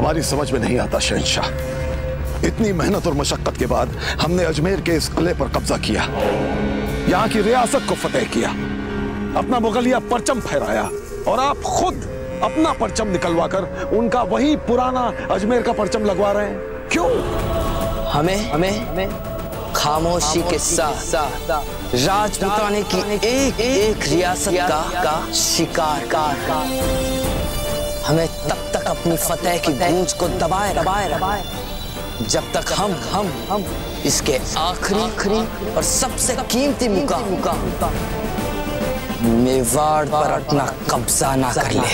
हमारी समझ में नहीं आता शहंशाह। इतनी मेहनत और मशक्कत के बाद हमने अजमेर के इस किले पर कब्जा किया, यहाँ की रियासत को फतेह किया, अपना मुगलिया परचम फहराया, और आप खुद अपना परचम निकलवाकर उनका वही पुराना अजमेर का परचम लगवा रहे हैं। क्यों? हमें खामोशी के साथ राजपुताने की एक रियासत का शिकार हमें तब तक अपनी फतेह की गूंज को दबाए जब तक हम इसके आखिरी और सबसे कीमती मुकाम मेवाड़ पर अपना कब्जा ना कर ले।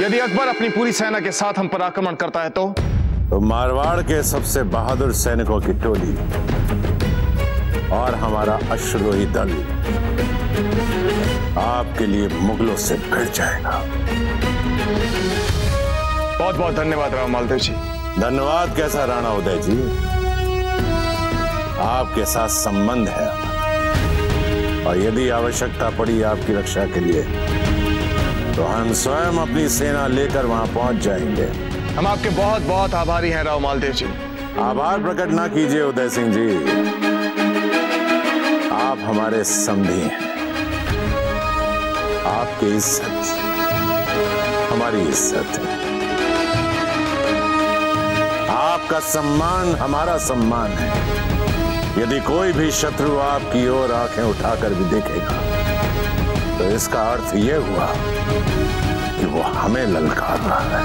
यदि अकबर अपनी पूरी सेना के साथ हम पर आक्रमण करता है तो मारवाड़ के सबसे बहादुर सैनिकों की टोली और हमारा अश्वरोही दल आपके लिए मुगलों से भिड़ जाएगा। बहुत बहुत धन्यवाद राव मालदेव जी। धन्यवाद कैसा राणा उदय जी, आपके साथ संबंध है और यदि आवश्यकता पड़ी आपकी रक्षा के लिए तो हम स्वयं अपनी सेना लेकर वहां पहुंच जाएंगे। हम आपके बहुत बहुत आभारी हैं राव मालदेव जी। आभार प्रकट ना कीजिए उदय सिंह जी, आप हमारे समधी हैं। आपकी इज्जत हमारी इज्जत है, आपका सम्मान हमारा सम्मान है। यदि कोई भी शत्रु आपकी ओर आंखें उठाकर भी देखेगा तो इसका अर्थ यह हुआ कि वो हमें ललकार रहा है।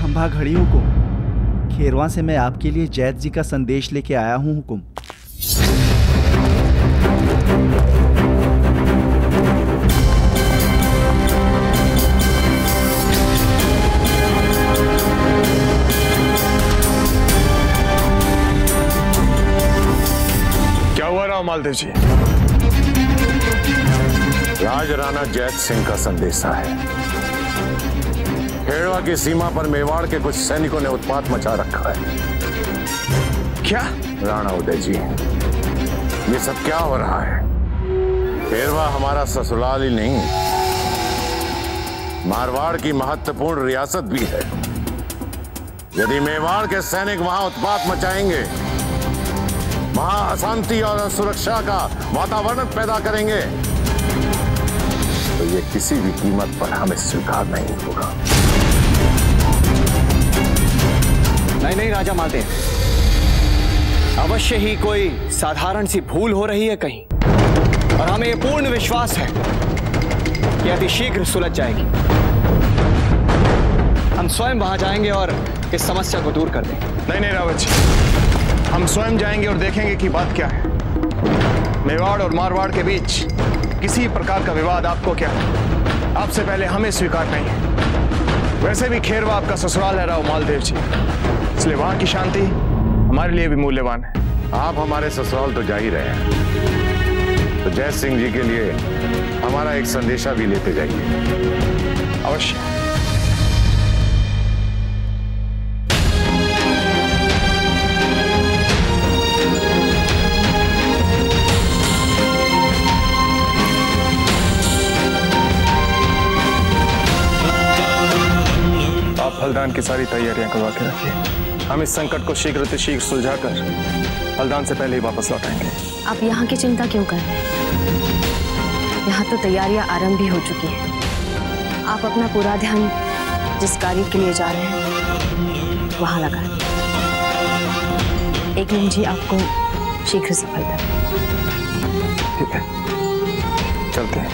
खंभा घड़ियों को खेरवा से मैं आपके लिए जैद जी का संदेश लेके आया हूं। हुकुम। क्या हुआ राव मालदेव जी? राज राणा जैद सिंह का संदेशा है। खेड़वा की सीमा पर मेवाड़ के कुछ सैनिकों ने उत्पात मचा रखा है। क्या? राणा उदय जी, ये सब क्या हो रहा है? खेड़वा हमारा ससुराल ही नहीं, मारवाड़ की महत्वपूर्ण रियासत भी है। यदि मेवाड़ के सैनिक वहां उत्पात मचाएंगे, वहां अशांति और असुरक्षा का वातावरण पैदा करेंगे, तो ये किसी भी कीमत पर हमें स्वीकार नहीं होगा। नहीं राजा मालदेव, अवश्य ही कोई साधारण सी भूल हो रही है कहीं, और हमें यह पूर्ण विश्वास है कि अति शीघ्र सुलझ जाएगी। हम स्वयं वहां जाएंगे और इस समस्या को दूर कर देंगे। नहीं रावत जी, हम स्वयं जाएंगे और देखेंगे कि बात क्या है। मेवाड़ और मारवाड़ के बीच किसी प्रकार का विवाद आपको क्या है, आपसे पहले हमें स्वीकार नहीं है। वैसे भी खेरवा आपका ससुराल है राव मालदेव जी, इसलिए वहां की शांति हमारे लिए भी मूल्यवान है। आप हमारे ससुराल तो जा ही रहे हैं, तो जैद सिंह जी के लिए हमारा एक संदेशा भी लेते जाइए। अवश्य। फलदान की सारी तैयारियां करवा के रखिए। हम इस संकट को शीघ्र से शीघ्र सुलझाकर फलदान से पहले ही वापस लौटाएंगे। आप यहाँ की चिंता क्यों कर रहे हैं? यहाँ तो तैयारियां आरंभ भी हो चुकी हैं। आप अपना पूरा ध्यान जिस कार्य के लिए जा रहे हैं वहां लगाएं। एक मुझे आपको शीघ्र सफलता। ठीक है, चलते हैं।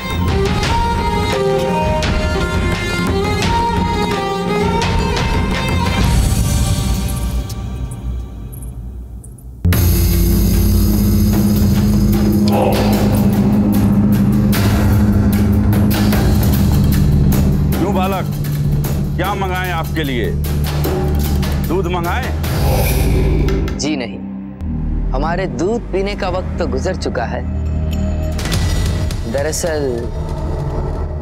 बालक, क्या मंगाएं आपके लिए? दूध मंगाएं? जी नहीं, हमारे दूध पीने का वक्त तो गुजर चुका है। दरअसल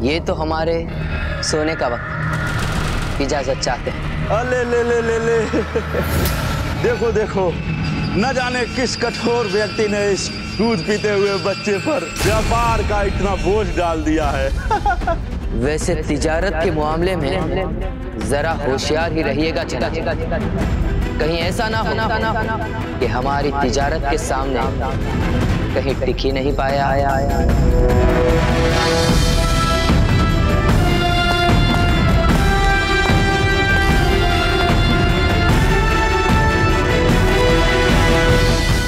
ये तो हमारे सोने का वक्त। इजाजत चाहते हैं। अले ले ले ले ले देखो देखो, न जाने किस कठोर व्यक्ति ने इस दूध पीते हुए बच्चे पर व्यापार का इतना बोझ डाल दिया है। वैसे तिजारत के मामले में जरा होशियार ही रहिएगा चला। कहीं ऐसा ना हो कि हमारी तिजारत के सामने कहीं टिक ही नहीं पाया।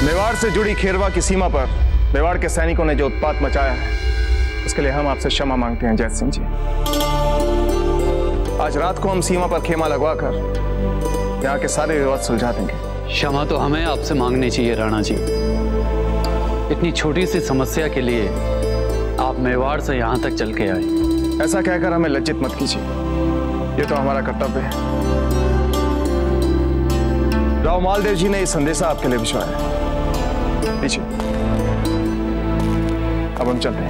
मेवाड़ से जुड़ी खेरवा की सीमा पर मेवाड़ के सैनिकों ने जो उत्पात मचाया है, उसके लिए हम आपसे क्षमा मांगते हैं जैत सिंह जी। आज रात को हम सीमा पर खेमा लगवाकर यहाँ के सारे विवाद सुलझा देंगे। क्षमा तो हमें आपसे मांगनी चाहिए राणा जी। इतनी छोटी सी समस्या के लिए आप मेवाड़ से यहाँ तक चल के आए। ऐसा कहकर हमें लज्जित मत कीजिए, ये तो हमारा कर्तव्य है। राव मालदेव जी ने ये संदेशा आपके लिए भिजवाया। लीजिए, अब हम चलते हैं।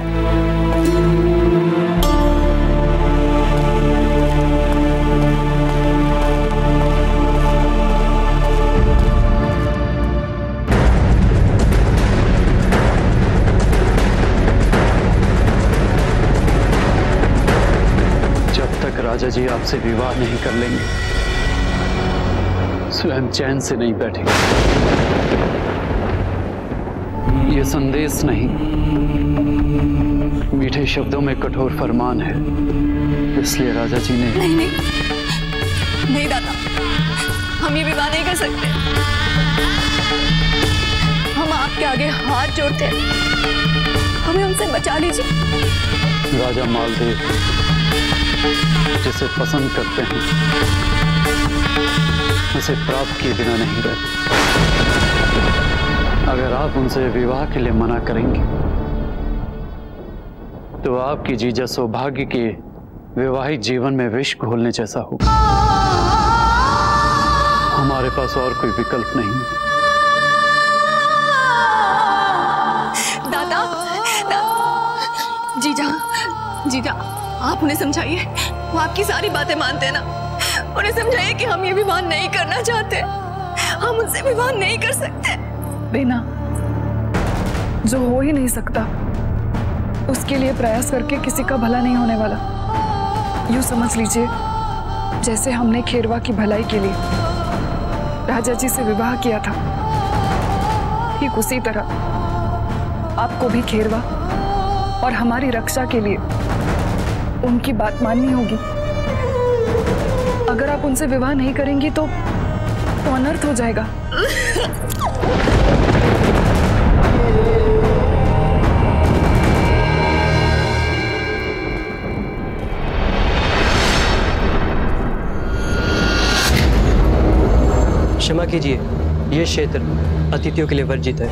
जब तक राजा जी आपसे विवाह नहीं कर लेंगे, स्वयं चैन से नहीं बैठेंगे। ये संदेश नहीं, मीठे शब्दों में कठोर फरमान है। इसलिए राजा जी ने नहीं दादा, हम ये विवाह नहीं कर सकते। हम आपके आगे हाथ जोड़ते हैं, हमें उनसे बचा लीजिए। राजा मालदेव जिसे पसंद करते हैं उसे प्राप्त किए बिना नहीं रहते। अगर आप उनसे विवाह के लिए मना करेंगे तो आपकी जीजा सौभाग्य के वैवाहिक जीवन में विष घोलने जैसा होगा। हमारे पास और कोई विकल्प नहीं है। दादा, जीजा, जीजा, आप उन्हें समझाइए। वो आपकी सारी बातें मानते हैं ना। उन्हें समझाइए कि हम ये विवाह नहीं करना चाहते। हम उनसे विवाह नहीं कर सकते। बेना, जो हो ही नहीं सकता उसके लिए प्रयास करके किसी का भला नहीं होने वाला। यूं समझ लीजिए, जैसे हमने खेरवा की भलाई के लिए राजा जी से विवाह किया था, ठीक उसी तरह आपको भी खेरवा और हमारी रक्षा के लिए उनकी बात माननी होगी। अगर आप उनसे विवाह नहीं करेंगी तो अनर्थ हो जाएगा। क्षमा कीजिए, ये क्षेत्र अतिथियों के लिए वर्जित है।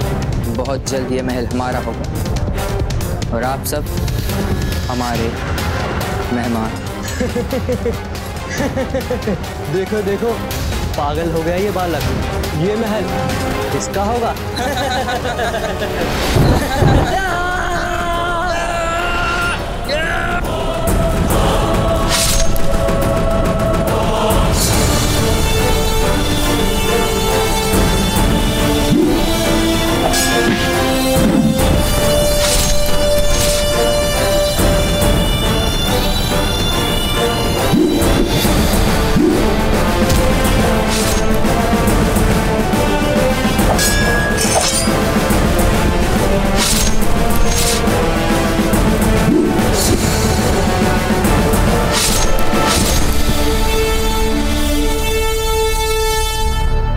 बहुत जल्द ये महल हमारा होगा और आप सब हमारे मेहमान। देखो देखो, पागल हो गया ये बालक। ये महल किसका होगा?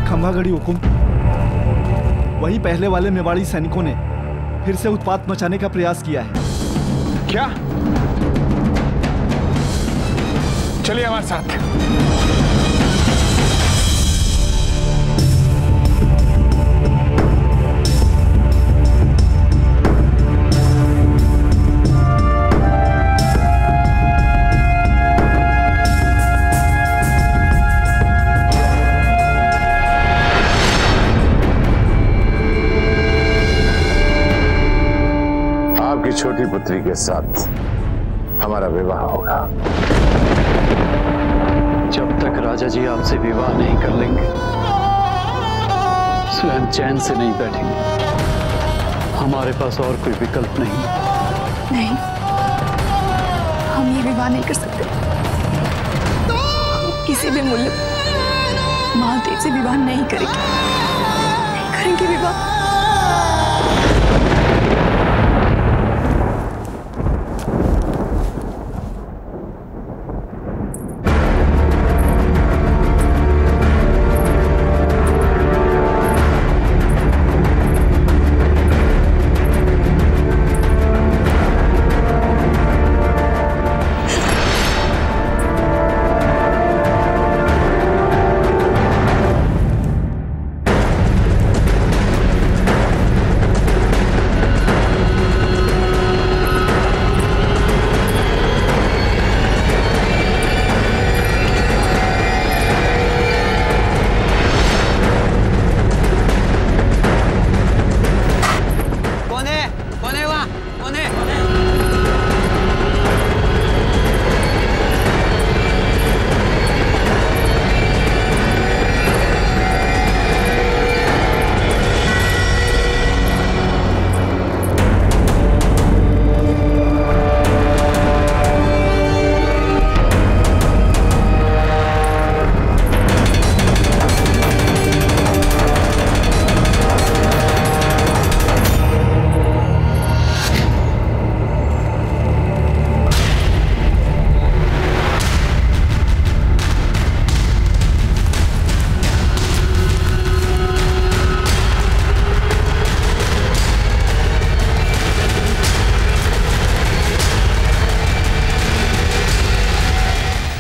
खंभागढ़ी हुकुम, वही पहले वाले मेवाड़ी सैनिकों ने फिर से उत्पात मचाने का प्रयास किया है। क्या? चलिए हमारे साथ। छोटी पुत्री के साथ हमारा विवाह होगा। जब तक राजा जी आपसे विवाह नहीं कर लेंगे, स्वयं चैन से नहीं बैठेंगे। हमारे पास और कोई विकल्प नहीं। नहीं, हम ये विवाह नहीं कर सकते। हम किसी भी मूल्य पर महादेव से विवाह नहीं करेंगे, नहीं करेंगे विवाह।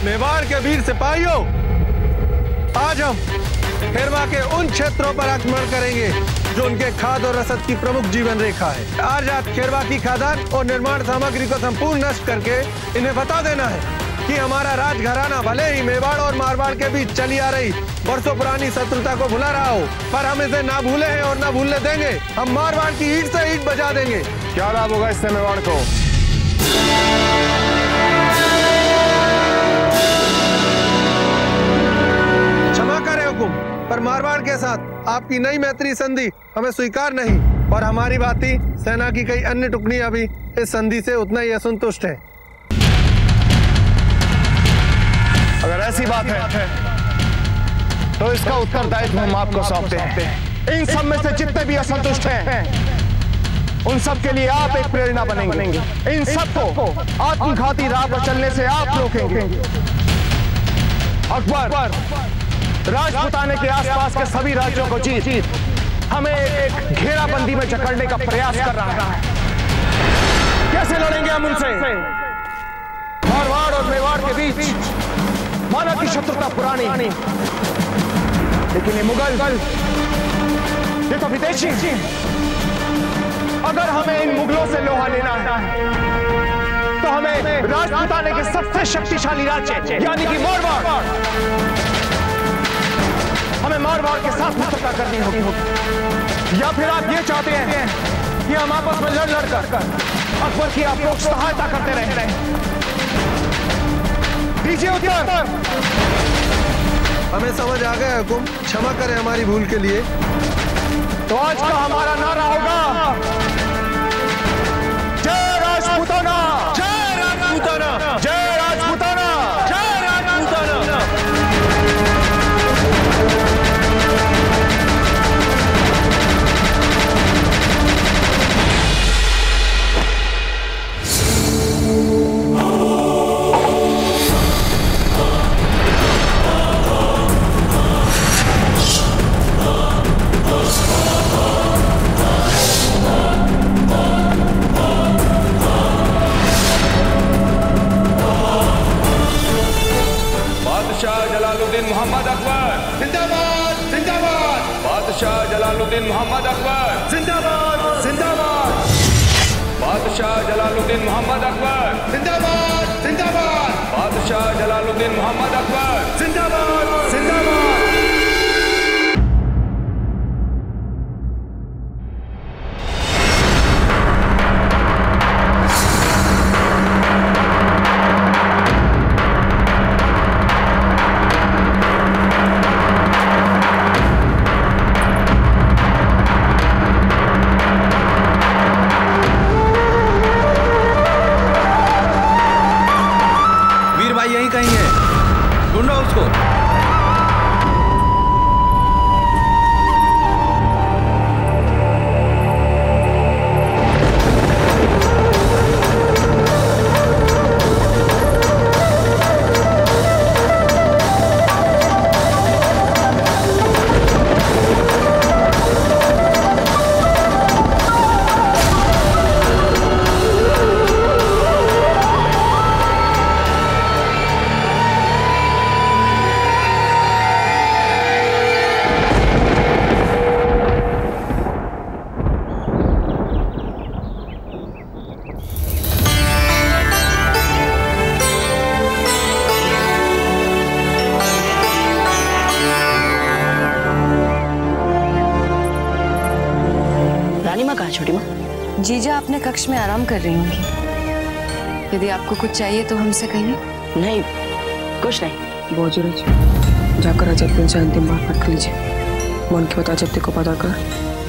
मेवाड़ के वीर सिपाहियों, आज हम खेरवा के उन क्षेत्रों पर आक्रमण करेंगे जो उनके खाद और रसद की प्रमुख जीवन रेखा है। आज रात खेरवा की खादान और निर्माण सामग्री को संपूर्ण नष्ट करके इन्हें बता देना है कि हमारा राजघराना भले ही मेवाड़ और मारवाड़ के बीच चली आ रही वर्षों पुरानी शत्रुता को भुला रहा हो, पर हम इसे ना भूले हैं और ना भूलने देंगे। हम मारवाड़ की ईंट से ईंट बजा देंगे। क्या लाभ होगा इससे मेवाड़ को? क्षमा करें हुकुम, पर मारवाड़ के साथ आपकी नई मैत्री संधि हमें स्वीकार नहीं, और हमारी भांति सेना की कई अन्य टुकड़ियां भी इस संधि से उतना ही असंतुष्ट है। अगर ऐसी बात है तो इसका उत्तरदायित्व हम आपको सौंपते हैं। इन सब में से जितने भी असंतुष्ट हैं उन सब के लिए आप एक प्रेरणा बनेंगे। इन सबको आत्मघाती राह पर चलने से आप रोकेंगे। अकबर राजपुताने के आसपास के सभी राज्यों को जीत हमें एक घेराबंदी में जकड़ने का प्रयास कर रहा है। कैसे लड़ेंगे हम उनसे? मारवाड़ और मेवाड़ के बीच माना की शत्रुता पुरानी, लेकिन ये मुगल, ये तो विदेशी। अगर हमें इन मुगलों से लोहा लेना है तो हमें राजपुताने के सबसे शक्तिशाली राज्य यानी कि मारवाड़, हमें मारवाड़ के साथ मित्रता करनी होगी। या फिर आप ये चाहते हैं कि हम आपस में लड़ कर अकबर की अप्रोक्ष सहायता करते रहें? दीजिए उत्तर। हमें समझ आ गया हुकुम, क्षमा करें हमारी भूल के लिए। तो आज का हमारा नारा होगा जय राजपूताना, जय राजपूताना, जय राजपूताना, जय राजपूताना। बादशाह जलालुद्दीन मोहम्मद अकबर जिंदाबाद, जिंदाबाद। बादशाह जलालुद्दीन मोहम्मद अकबर जिंदाबाद, जिंदाबाद। बादशाह जलालुद्दीन मोहम्मद अकबर जिंदाबाद, जिंदाबाद। बादशाह जलालुद्दीन मोहम्मद अकबर जिंदाबाद, जिंदाबाद। माँ कहाँ है? छोटी माँ? जीजा अपने कक्ष में आराम कर रही होंगी। यदि आपको कुछ चाहिए तो हमसे कहिए। नहीं, कुछ नहीं। बोजराज, जाकर अजब से अंतिम बात रख लीजिए। मन की बात अजब को पता कर,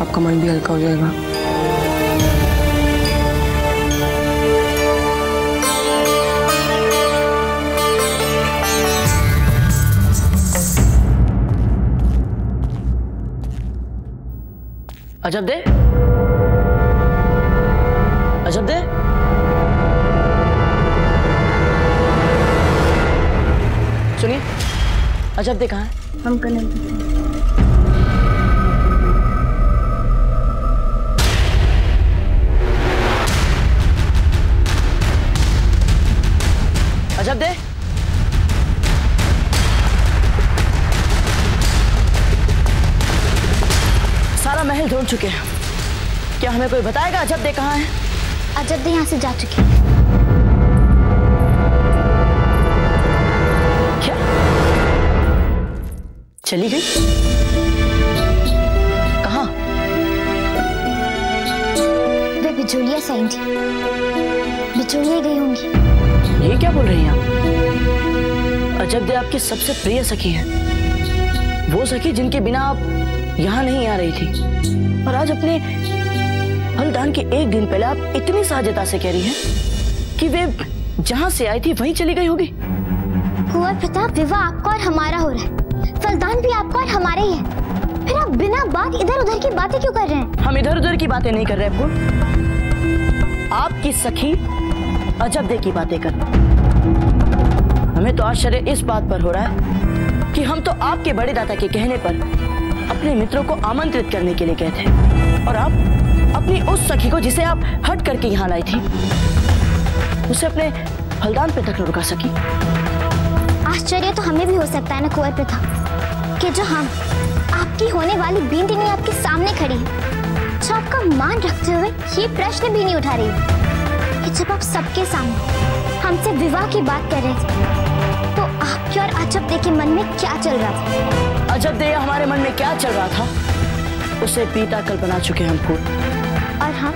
आपका मन भी हल्का हो जाएगा। अजब दे, अजब दे। सुनिए, अजब दे कहाँ है? हम कनेक्ट। अजब दे। सारा महल ढूंढ चुके हैं, क्या हमें कोई बताएगा अजब दे कहाँ है? अजब दे यहाँ से जा चुके हैं। क्या? चली गई? कहाँ? वे बिचौलिया साइन थी, बिचौलिया गई होंगी। ये क्या बोल रही हैं आप? अजब दे आपकी सबसे प्रिय सखी है, वो सखी जिनके बिना आप यहाँ नहीं आ रही थी, और आज अपने फलदान के एक दिन पहले आप इतनी सहजता से कह रही हैं कि वे जहाँ से आई थी वहीं चली गई होगी। कुंवर प्रताप, विवाह आपका और हमारा हो रहा है, फलदान भी आपका और हमारा ही है, फिर आप बिना बात इधर उधर की बातें क्यों कर रहे हैं? हम इधर उधर की बातें नहीं कर रहे फूल, आपकी सखी अजब दे की बातें कर रहे। हमें तो आश्चर्य इस बात पर हो रहा है कि हम तो आपके बड़े दादा के कहने पर अपने मित्रों को आमंत्रित करने के लिए गए थे, और आप अपनी उस सखी को जिसे आप हट करके यहाँ लाई थी, उसे अपने फलदान पे तक न रुका सकी। आश्चर्य तो हमें भी हो सकता है ना कुंवर प्रताप, कि जो हम आपकी होने वाली बिंदिनी आपके सामने खड़ी है, जो आपका मान रखते हुए ये प्रश्न भी नहीं उठा रही कि जब आप सबके सामने हमसे विवाह की बात कर रहे थे तो आपके और अजब दे के मन में क्या चल रहा था? अजब दे हमारे मन में क्या चल रहा था उसे बीता कल बना चुके हैं हम फूल, और हम?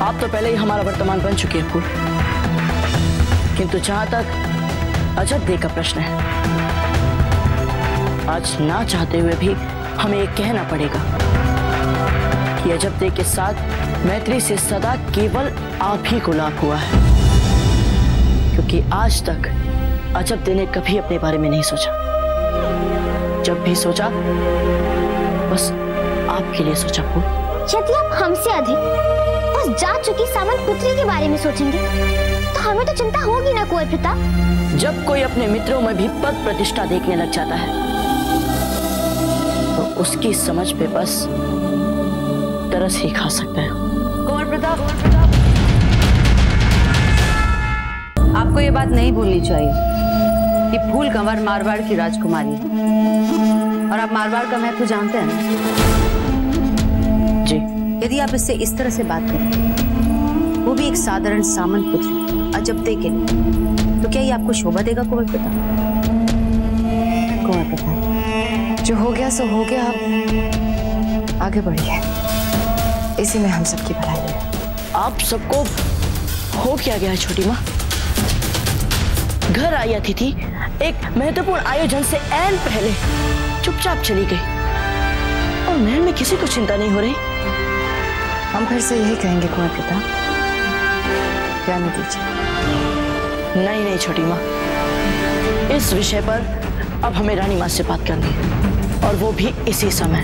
आप तो पहले ही हमारा वर्तमान बन चुके हैं फूल, किंतु जहां तक अजब दे का प्रश्न है, आज ना चाहते हुए भी हमें ये कहना पड़ेगा कि अजब दे के साथ मैत्री से सदा केवल आप ही को लाभ हुआ है, क्योंकि आज तक अजब दे ने कभी अपने बारे में नहीं सोचा। जब भी सोचा बस आपके लिए सोचा फूल। यदि आप हमसे अधिक उस जा चुकी सामंत पुत्री के बारे में सोचेंगे तो हमें तो चिंता होगी ना कुंवर प्रताप। जब कोई अपने मित्रों में भी पद प्रतिष्ठा देखने लग जाता है तो उसकी समझ पे बस तरस ही खा सकता है। कुंवर प्रताप, आपको ये बात नहीं भूलनी चाहिए कि फूल कंवर मारवाड़ की राजकुमारी है, और आप मारवाड़ का महत्व जानते हैं जी। यदि आप इससे इस तरह से बात करें, वो भी एक साधारण सामंत पुत्री अजब दे के लिए, तो क्या ये आपको शोभा देगा कुंवर प्रताप? कुंवर प्रताप, जो हो गया सो हो गया, आप आगे बढ़िए, इसी में हम सबकी भलाई है। आप सबको हो क्या गया है छोटी माँ? घर आई अतिथि एक महत्वपूर्ण आयोजन से ऐन पहले चुपचाप चली गई, और महल में किसी को चिंता नहीं हो रही। हम फिर से यही कहेंगे कुंवर प्रताप, जाने दीजिए। नहीं नहीं छोटी माँ, इस विषय पर अब हमें रानी माँ से बात करनी है, और वो भी इसी समय।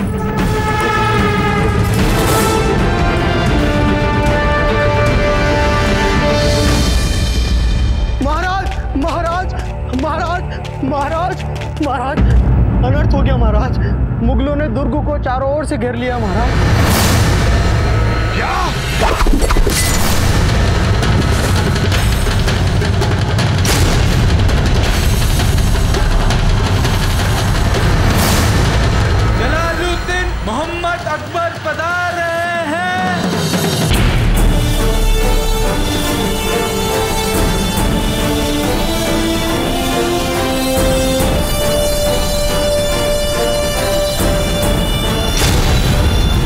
महाराज महाराज महाराज महाराज महाराज, अनर्थ हो गया महाराज, मुगलों ने दुर्ग को चारों ओर से घेर लिया महाराज। जलालुद्दीन मोहम्मद अकबर पधार रहे हैं।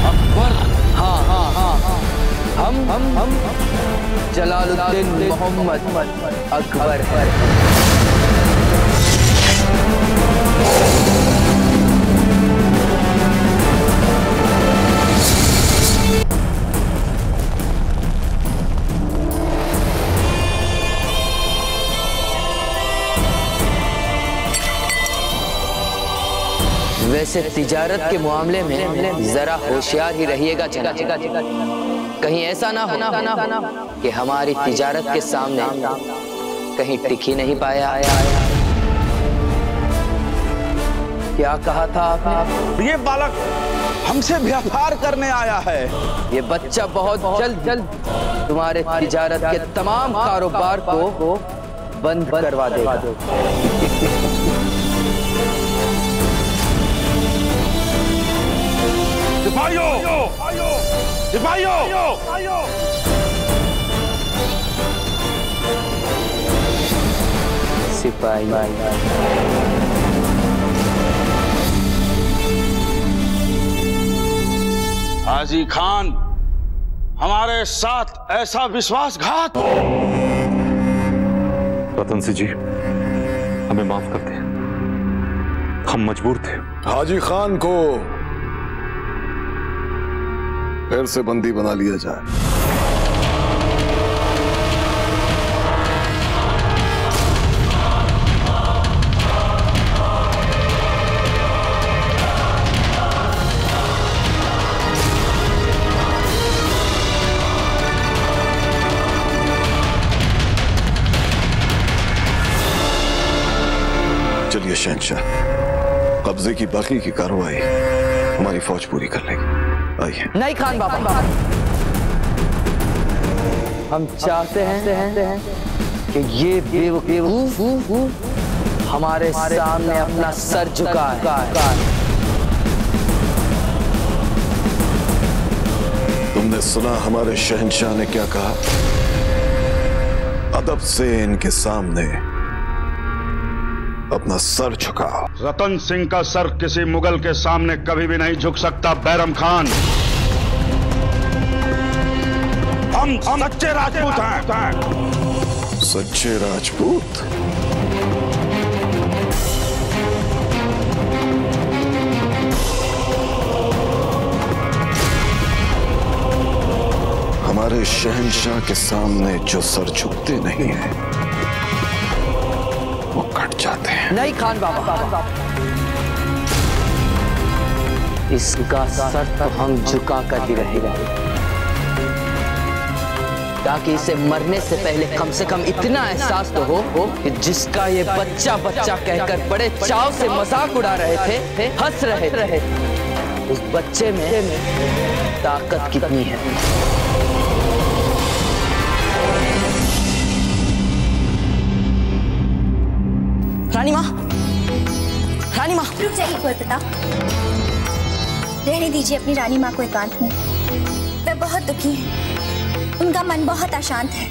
अकबर? हाँ हाँ, जलालुद्दीन मोहम्मद अकबर। वैसे तिजारत के मामले में जरा होशियार ही रहिएगा चना। कहीं ऐसा ना हो कि हमारी तिजारत के सामने कहीं टिक ही नहीं पाया। क्या कहा था आपने? ये बालक हमसे व्यापार करने आया है। ये बच्चा बहुत जल्द तुम्हारे तिजारत के तमाम कारोबार को बंद करवा देगा। सिपाही हाजी खान, हमारे साथ ऐसा विश्वासघात। रतन सिंह जी, हमें माफ कर दें, हम मजबूर थे। हाजी खान को फिर से बंदी बना लिया जाए। चलिए शहंशाह, कब्जे की बाकी की कार्रवाई हमारी फौज पूरी कर लेगी। आइए। नहीं खान बाबा, हम चाहते हैं कि ये बेवकूफ हमारे सामने अपना सर झुकाए। तुमने सुना हमारे शहंशाह ने क्या कहा? अदब से इनके सामने अपना सर झुकाओ। रतन सिंह का सर किसी मुगल के सामने कभी भी नहीं झुक सकता बैरम खान। हम सच्चे राजपूत हैं। सच्चे राजपूत? हमारे शहंशाह के सामने जो सर झुकते नहीं है वो कट जाते हैं। नहीं खान बाबा, इसका सर तो हम झुका कर ही रहेगा, ताकि इसे मरने से पहले कम से कम इतना एहसास तो हो कि जिसका ये बच्चा कहकर बड़े चाव से मजाक उड़ा रहे थे, हंस रहे थे, उस बच्चे में ताकत कितनी है। रानी माँ, रुक जाइए कुंवर प्रताप। रहने दीजिए अपनी रानी माँ को एकांत में। वे बहुत दुखी हैं, उनका मन बहुत अशांत है।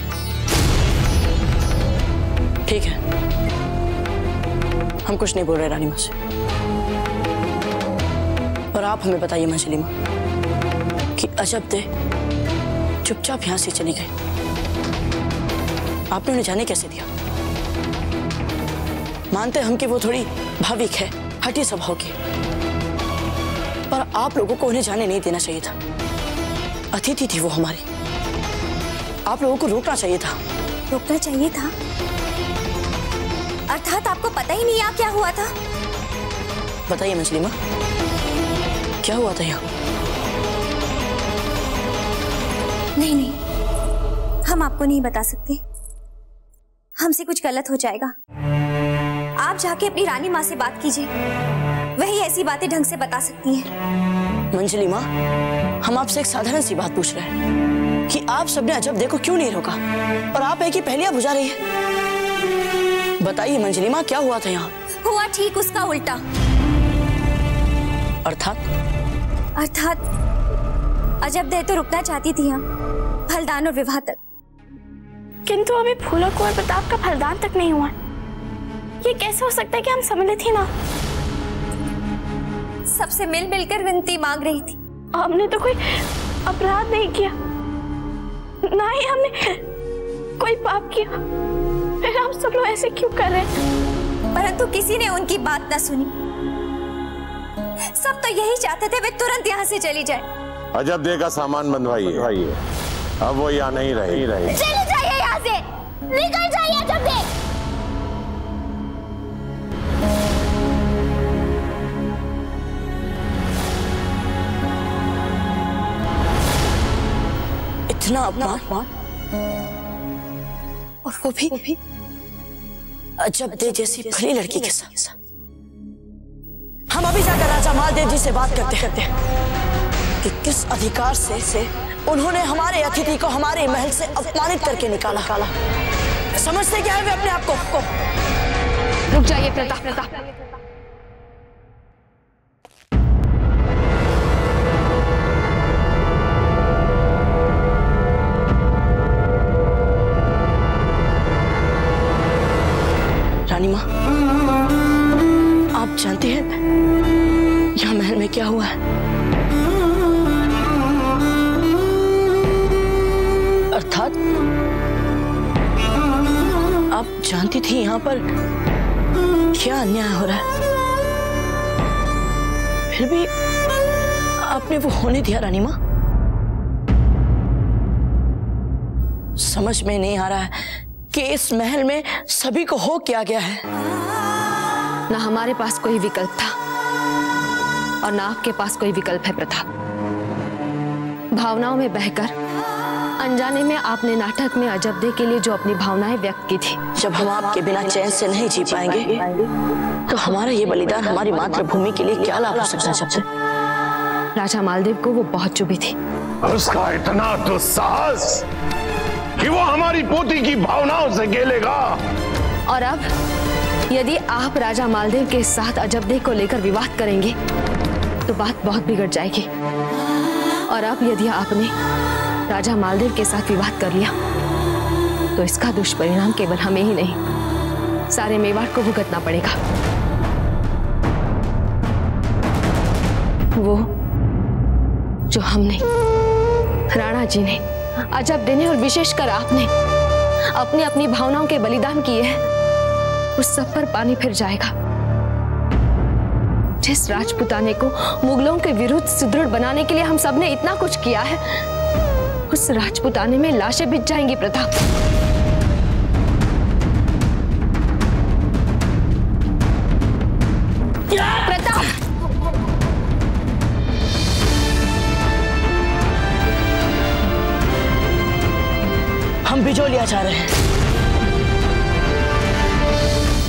ठीक है, हम कुछ नहीं बोल रहे रानी माँ से। और आप हमें बताइए मंजली माँ कि अजब दे चुपचाप यहाँ से चली गई, आपने उन्हें जाने कैसे दिया? मानते हम कि वो थोड़ी भाविक है, हठी स्वभाव की, पर आप लोगों को उन्हें जाने नहीं देना चाहिए था। अतिथि थी वो हमारी, आप लोगों को रोकना चाहिए था। रोकना चाहिए था? अर्थात आपको पता ही नहीं यहाँ क्या हुआ था? बताइए मंजली माँ, क्या हुआ था यहाँ? नहीं, हम आपको नहीं बता सकते, हमसे कुछ गलत हो जाएगा। आप जाके अपनी रानी माँ से बात कीजिए, वही ऐसी बातें ढंग से बता सकती हैं। मंजली माँ, हम आपसे एक साधारण सी बात पूछ रहे हैं कि आप सबने अजब देखो क्यों नहीं रोका, और आप एक ही पहेलियां बुझा रही है। बताइए मंजली माँ, क्या हुआ था यहाँ? हुआ ठीक उसका उल्टा। अर्थात अजब देर तो रुकना चाहती थी हम, फलदान और विवाह तक, किंतु अभी फूल और कुंवर प्रताप का फलदान तक नहीं हुआ। ये कैसे हो सकता है कि हम सम्मिलित ही ना? सबसे मिल मिलकर विनती मांग रही थी। हमने तो कोई अपराध नहीं किया, ना ही हमने कोई पाप किया, फिर हम सब लोग ऐसे क्यों कर रहे हैं? परंतु किसी ने उनकी बात ना सुनी। सब तो यही चाहते थे वे तुरंत यहाँ से चली जाए। अजब दे का सामान बंधवाइए, अब वो यहाँ नहीं रहे। चले जाइए यहाँ से, निकल जाइए अजब दे। इतना अपमान, और वो भी अजब दे जैसी भली लड़की के साथ। हम अभी जाकर राजा मालदेव जी से बात करते हैं कि किस अधिकार से उन्होंने हमारे अतिथि को हमारे महल से अपमानित करके निकाला। समझते क्या है वे अपने आप को? रुक जाइए प्रताप। रानी माँ, आप जानती हैं यहाँ महल में क्या हुआ है? अर्थात आप जानती थी यहाँ पर क्या अन्याय हो रहा है, फिर भी आपने वो होने दिया रानी माँ? समझ में नहीं आ रहा है कि इस महल में सभी को हो क्या गया है। ना हमारे पास कोई विकल्प था और ना आपके पास कोई विकल्प है प्रताप। भावनाओं में बहकर अनजाने में आपने नाटक में अजब दे के लिए जो अपनी भावनाएं व्यक्त की थी। जब हम आपके बिना चैन से नहीं जी पाएंगे तो हमारा ये बलिदान हमारी मातृभूमि के लिए क्या लाभ हो सकता है? सबसे राजा मालदेव को वो बहुत चुभी थी। उसका इतना दुस्साहस कि वो हमारी पोती की भावनाओं से खेलेगा। और अब यदि आप राजा मालदेव के साथ अजब दे को लेकर विवाद करेंगे तो बात बहुत बिगड़ जाएगी। और अब यदि आपने राजा मालदेव के साथ विवाद कर लिया तो इसका दुष्परिणाम केवल हमें ही नहीं, सारे मेवाड़ को भुगतना पड़ेगा। वो जो हमने, राणा जी ने, अजब दे ने और विशेषकर आपने अपनी अपनी भावनाओं के बलिदान किए हैं, उस सब पर पानी फिर जाएगा। जिस राजपुताने को मुगलों के विरुद्ध सुदृढ़ बनाने के लिए हम सब ने इतना कुछ किया है, उस राजपुताने में लाशें बिछ जाएंगी प्रताप। प्रताप, हम बिजोलिया जा रहे हैं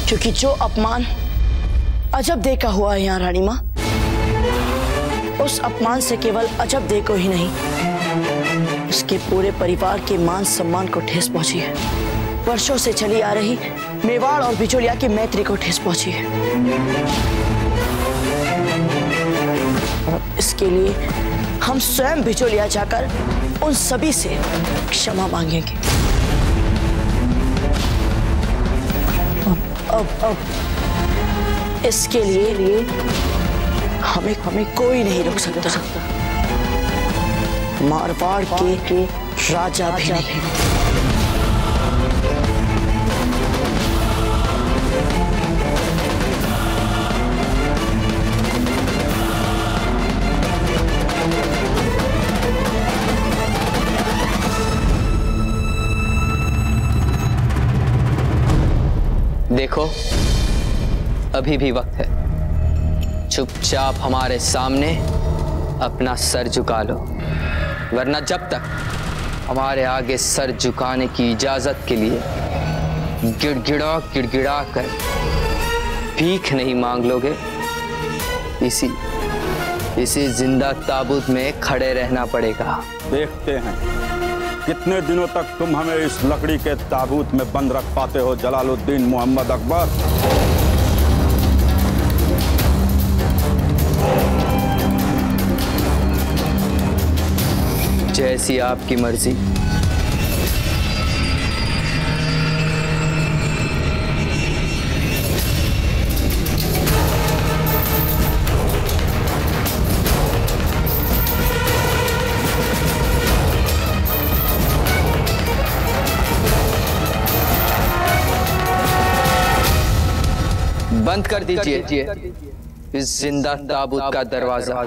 क्योंकि जो अपमान अजब दे का हुआ है यहाँ रानी माँ, उस अपमान से केवल अजब दे को ही नहीं, उसके पूरे परिवार के मान सम्मान को ठेस पहुंची है। वर्षों से चली आ रही मेवाड़ और बिजोलिया की मैत्री को ठेस पहुंची है। और इसके लिए हम स्वयं बिजोलिया जाकर उन सभी से क्षमा मांगेंगे। अब इसके लिए हमें कोई नहीं रोक सकता, मारवाड़ के राजा भी नहीं। देखो, अभी भी वक्त है, चुपचाप हमारे सामने अपना सर झुका लो, वरना जब तक हमारे आगे सर झुकाने की इजाजत के लिए गिड़गिड़ा कर भीख नहीं मांग लोगे, इसी जिंदा ताबूत में खड़े रहना पड़ेगा। देखते हैं कितने दिनों तक तुम हमें इस लकड़ी के ताबूत में बंद रख पाते हो जलालुद्दीन मोहम्मद अकबर। जैसी आपकी मर्जी। बंद कर दीजिए इस जिंदा ताबूत का दरवाजा।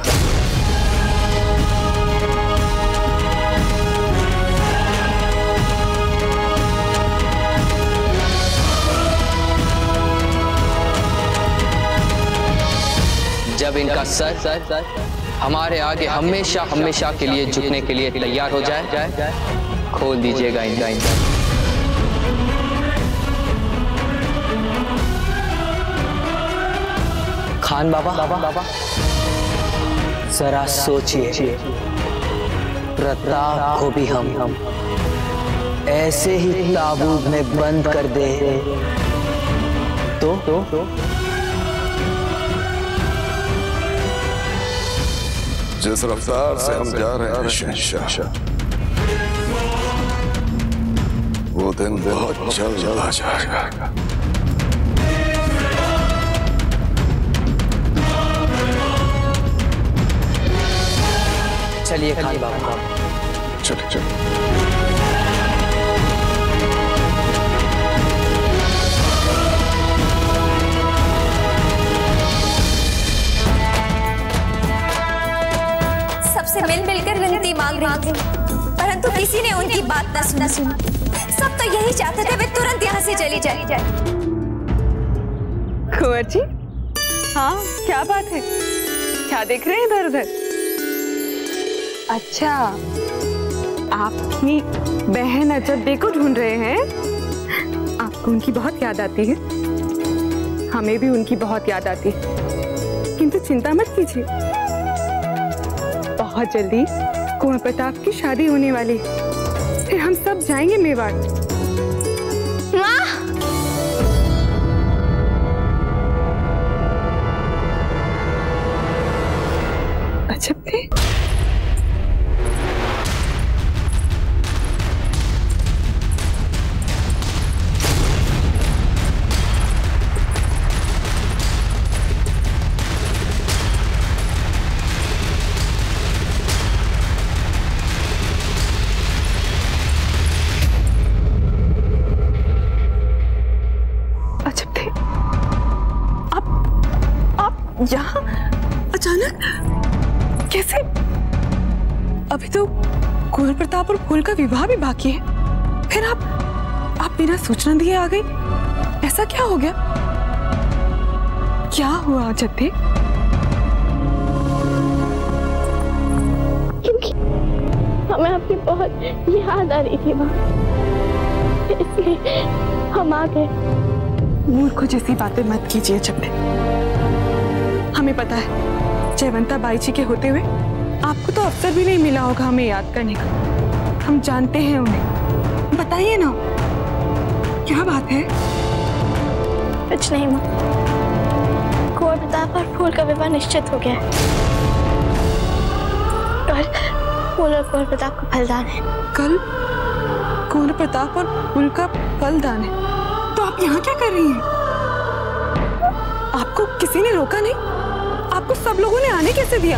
जब इनका सर हमारे आगे हमेशा हमेशा के लिए झुकने के लिए तैयार हो जाए, खोल दीजिएगा इनका। खान बाबा जरा सोचिए, प्रताप को भी हम ऐसे ही ताबूत में बंद कर दे तो जिस रफ्तार से हम जा रहे हैं शहंशाह, वो दिन बहुत जल्द आ जाएगा। चलिए खान बाबा, चलिए। सबसे मिल मिलकर विनती मांग रही थी, परंतु किसी ने उनकी बात न सुनी। सब तो यही चाहते थे वे तुरंत यहाँ से चली जाए। कुंवर जी, हाँ क्या बात है? क्या देख रहे हैं इधर उधर? अच्छा, आपकी बहन अजब को ढूंढ रहे हैं। आपको उनकी बहुत याद आती है, हमें भी उनकी बहुत याद आती है, किंतु चिंता मत कीजिए, बहुत जल्दी कुंवर प्रताप की शादी होने वाली है, फिर हम सब जाएंगे मेवाड़। अजब थे। यहाँ अचानक कैसे? अभी तो कुंवर प्रताप और फूल का विवाह भी बाकी है, फिर आप बिना सूचना दिए आ गई। ऐसा क्या हो गया? क्या हुआ अजब? क्योंकि हमें आपकी बहुत याद आ रही थी माँ, इसलिए हम आ गए। मूर्ख जैसी बातें मत कीजिए अजब। हमें पता है जयवंता बाई जी के होते हुए आपको तो अवसर भी नहीं मिला होगा हमें याद करने का। हम जानते हैं उन्हें, बताइए ना क्या बात है? कुछ नहीं माँ, कुंवर प्रताप और फूल का विवाह निश्चित हो गया है और फूल और कुंवर प्रताप का फलदान है। कल कुंवर प्रताप और फूल का फलदान है, तो आप यहाँ क्या कर रही हैं? आपको किसी ने रोका नहीं? आपको सब लोगों ने आने कैसे दिया?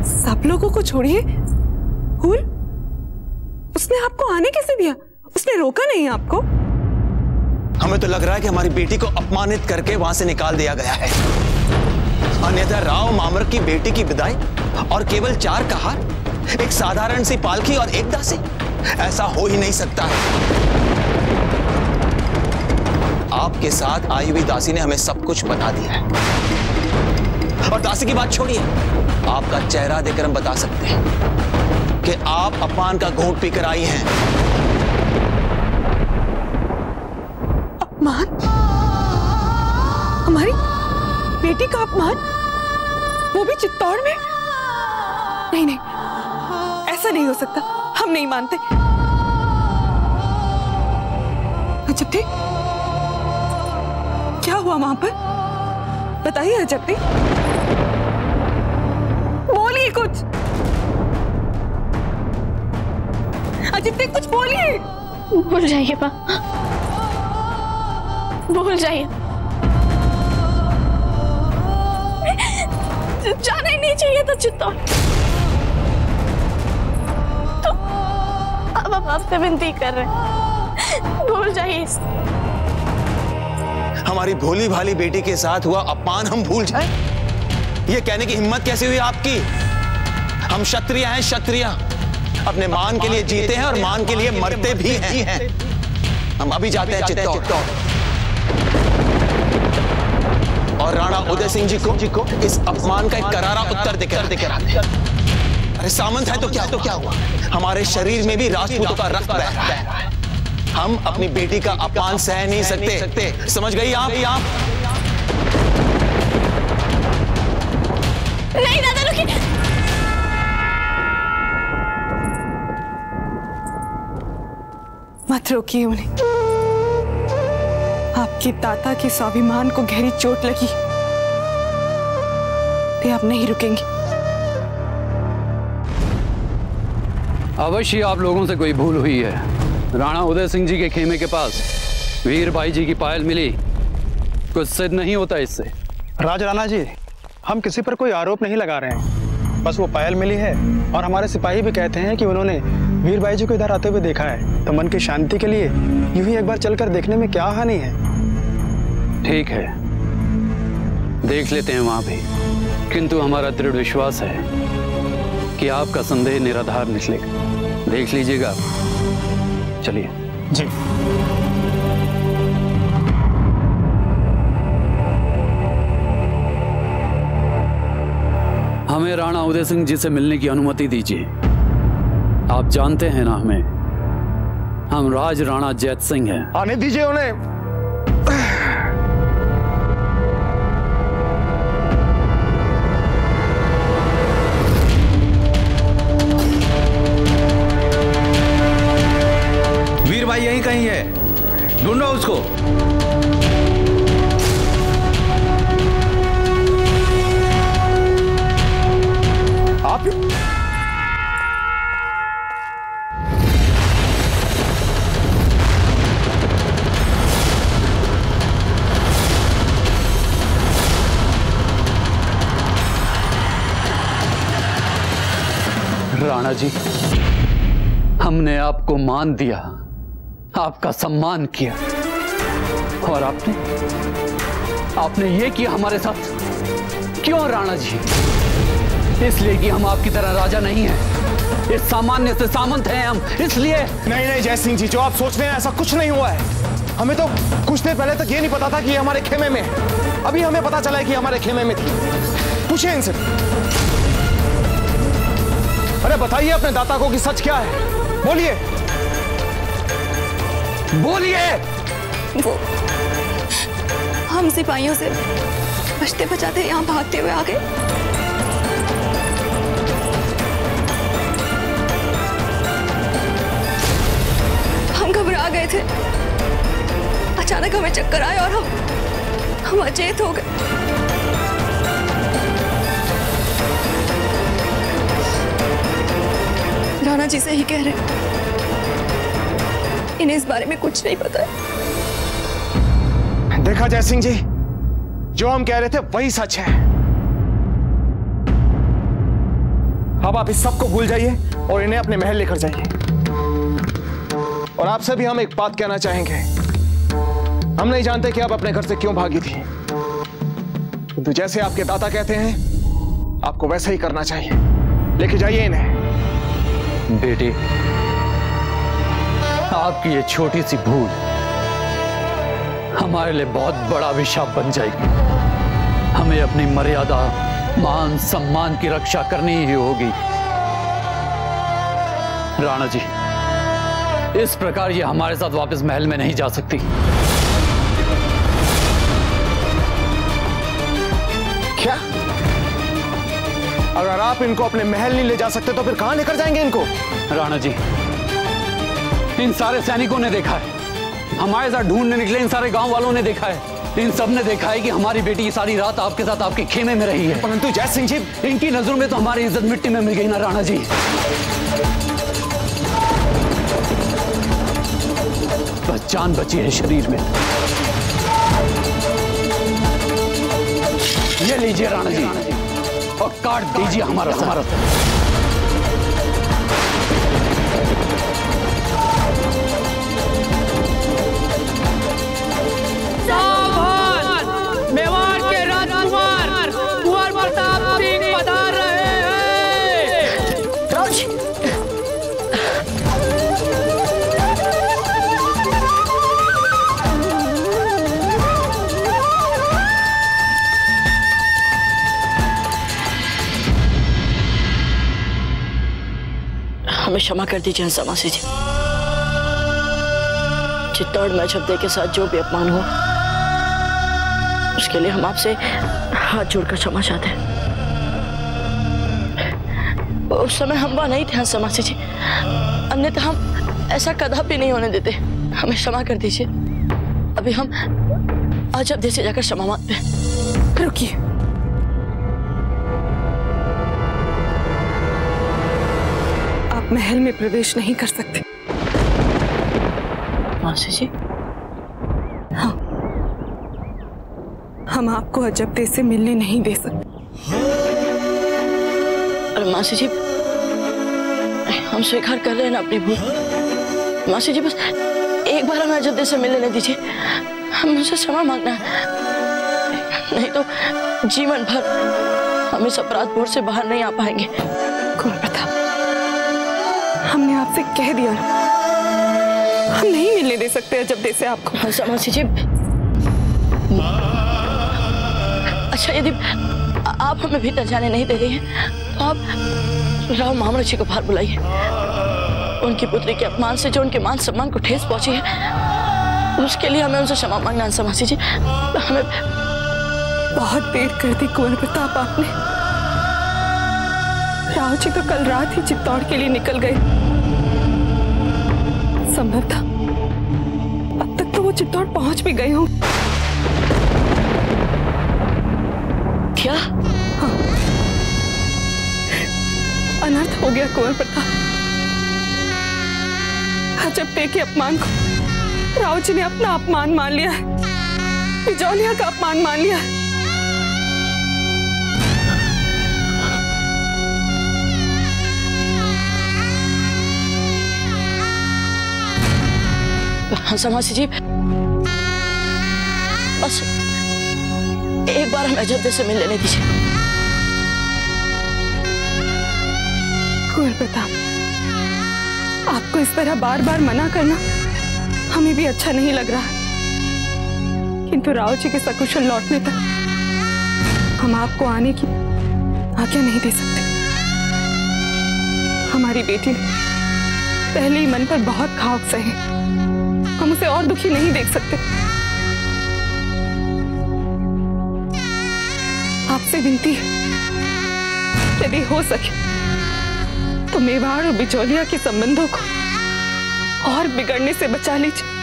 सब लोगों को छोड़िए, फूल उसने आपको आने कैसे दिया? उसने रोका नहीं आपको? हमें तो लग रहा है कि हमारी बेटी को अपमानित करके वहां से निकाल दिया गया है, अन्यथा राव मामर की बेटी की विदाई और केवल 4 कहार, एक साधारण सी पालकी और एक दासी, ऐसा हो ही नहीं सकता है। आपके साथ आई हुई दासी ने हमें सब कुछ बता दिया है, और दासी की बात छोड़िए, आपका चेहरा देखकर हम बता सकते हैं कि आप अपमान का घूंट पीकर आई हैं। अपमान? हमारी बेटी का अपमान? वो भी चित्तौड़ में? नहीं नहीं, ऐसा नहीं हो सकता, हम नहीं मानते। अजब थे, क्या हुआ वहां पर? बताइए अजब थे, बोलिए कुछ। अजब थे, कुछ बोलिए। भूल जाइए माँ, भूल जाइए, जाना ही नहीं चाहिए था चित्तौड़। तो अब हम आपसे विनती कर रहे हैं, भूल जाइए। हमारी भोली भाली बेटी के साथ हुआ अपमान हम भूल जाएं? ये कहने की हिम्मत कैसे हुई आपकी? हम क्षत्रिय हैं, क्षत्रिय। अपने मान के लिए जीते हैं और मान के लिए मरते भी हैं। हम अभी जाते हैं चित्तौड़ और राणा उदय सिंह जी को इस अपमान का एक करारा उत्तर देकर आते हैं। अरे सामंत है तो क्या हुआ? हमारे शरीर में भी राजपूतों का रक्त बह रहा है। हम अपनी बेटी का अपमान सह नहीं सकते। समझ गई आप? नहीं दादा, रुकिए। मत रोकिए उन्हें। आपके दादा के स्वाभिमान को गहरी चोट लगी। वे अब नहीं रुकेंगे। अवश्य आप लोगों से कोई भूल हुई है। राणा उदय सिंह जी के खेमे के पास वीर भाई जी की पायल मिली, कुछ सिद्ध नहीं होता इससे। राजराणा जी, हम किसी पर कोई आरोप नहीं लगा रहे हैं, बस वो पायल मिली है और हमारे सिपाही भी कहते हैं कि उन्होंने वीर भाई जी को इधर आते हुए देखा है। तो मन की शांति के लिए यूं ही एक बार चलकर देखने में क्या हानि है? ठीक है, देख लेते हैं वहां भी, किंतु हमारा दृढ़ विश्वास है कि आपका संदेह निराधार निकलेगा। देख लीजिएगा। चलिए जी। हमें राणा उदय सिंह जी से मिलने की अनुमति दीजिए। आप जानते हैं ना हमें, हम राज राणा जैत सिंह हैं। आने दीजिए उन्हें। वीर भाई यहीं कहीं है, ढूंढो उसको। आप राणा जी, हमने आपको मान दिया, आपका सम्मान किया, और आपने ये किया हमारे साथ। क्यों राणा जी? इसलिए कि हम आपकी तरह राजा नहीं हैं, इस सामान्य से सामंत हैं हम, इसलिए। नहीं जय सिंह जी, जो आप सोच रहे हैं ऐसा कुछ नहीं हुआ है। हमें तो कुछ देर पहले तक ये नहीं पता था कि ये हमारे खेमे में है। अभी हमें पता चला है कि हमारे खेमे में थी। पूछिए इनसे। अरे बताइए अपने दाता को कि सच क्या है। बोलिए वो हम सिपाहियों से बचते बचाते यहाँ भागते हुए आ गए। हम घबरा गए थे, अचानक हमें चक्कर आए और हम अचेत हो गए। राणा जी से ही कह रहे, इन्हें इस बारे में कुछ नहीं पता है। देखा जय सिंह जी, जो हम कह रहे थे वही सच है। अब आप इस सब को भूल जाइए और इन्हें अपने महल लेकर जाइए। और आपसे भी हम एक बात कहना चाहेंगे। हम नहीं जानते कि आप अपने घर से क्यों भागी थी, किंतु जैसे आपके दाता कहते हैं आपको वैसा ही करना चाहिए। लेके जाइए इन्हें। बेटी, आपकी ये छोटी सी भूल हमारे लिए बहुत बड़ा अभिशाप बन जाएगी। हमें अपनी मर्यादा, मान सम्मान की रक्षा करनी ही होगी। राणा जी, इस प्रकार ये हमारे साथ वापस महल में नहीं जा सकती। क्या? अगर आप इनको अपने महल नहीं ले जा सकते तो फिर कहां लेकर जाएंगे इनको? राणा जी, इन सारे सैनिकों ने देखा है, हमारे साथ ढूंढने निकले इन सारे गांव वालों ने देखा है, इन सब ने देखा है कि हमारी बेटी सारी रात आपके साथ आपके खेमे में रही है। परंतु जय सिंह जी, इनकी नजरों में तो हमारी इज्जत मिट्टी में मिल गई ना राणा जी। बस जान बची है शरीर में। ये लीजिए राणा जी, और काट दीजिए हमारा सर। सावधान! हमें क्षमा कर दीजिए हंसा मासी जी। चित्तौड़ में अजब के साथ जो भी अपमान हुआ उसके लिए हम आपसे हाथ जोड़कर क्षमा चाहते हैं। उस समय हम वहां नहीं थे हंसा मासी जी, अन्यथा हम ऐसा कदापि नहीं होने देते। हमें क्षमा कर दीजिए। अभी हम अजब से जाकर क्षमा मांगते हैं। रुकिए, आप महल में प्रवेश नहीं कर सकते। मासी जी, हाँ, हम आपको अजब से मिलने नहीं दे सकते। अरे मासी जी, हम स्वीकार कर रहे हैं ना अपनी भूल। मासी जी, बस एक बार हमें अजब से मिल लेने दीजिए। हम उनसे क्षमा मांगना है, नहीं तो जीवन भर हम इस अपराध बोझ से बाहर नहीं आ पाएंगे। कुंवर प्रताप, हमने आपसे कह दिया ना, हम नहीं मिलने दे सकते अजब से आपको। हाँ मासी जी, अच्छा यदि आप हमें भीतर जाने नहीं दे रही हैं तो आप राव मामर जी को बाहर बुलाइए। उनकी पुत्री के अपमान से जो उनके मान सम्मान को ठेस पहुंची है, उसके लिए हमें उनसे क्षमा मांगना है मासी जी। हमें बहुत देर कर दी कुंवर प्रताप आपने। राव जी तो कल रात ही चित्तौड़ के लिए निकल गए। संभव था अब तक तो वो चित्तौड़ पहुंच भी गए हों। क्या? हाँ, अनर्थ हो गया कुंवर प्रताप। अजब के अपमान को राव जी ने अपना अपमान मान लिया है, बिजौलिया का अपमान मान लिया है। हाँ मासी जी, बस एक बार हमें अजब से मिल लेने दीजिए। कुंवर प्रताप, आपको इस तरह बार बार मना करना हमें भी अच्छा नहीं लग रहा, किंतु राव जी के सकुशल लौटने तक हम आपको आने की आज्ञा नहीं दे सकते। हमारी बेटी ने पहले ही मन पर बहुत घाव सहे, हम उसे और दुखी नहीं देख सकते। आपसे विनती है, यदि हो सके तो मेवाड़ और बिचौलिया के संबंधों को और बिगड़ने से बचा लीजिए।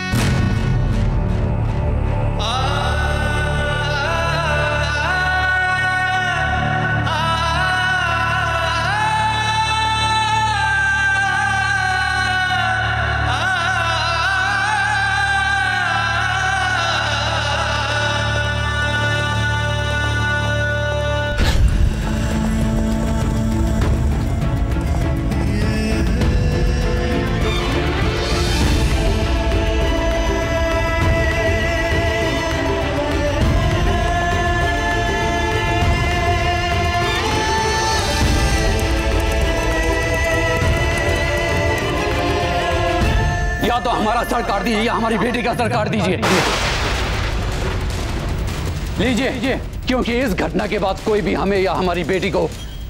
तो हमारा सर काट दीजिए या हमारी बेटी का सर काट दीजिए। लीजिए, क्योंकि इस घटना के बाद कोई भी हमें या हमारी बेटी को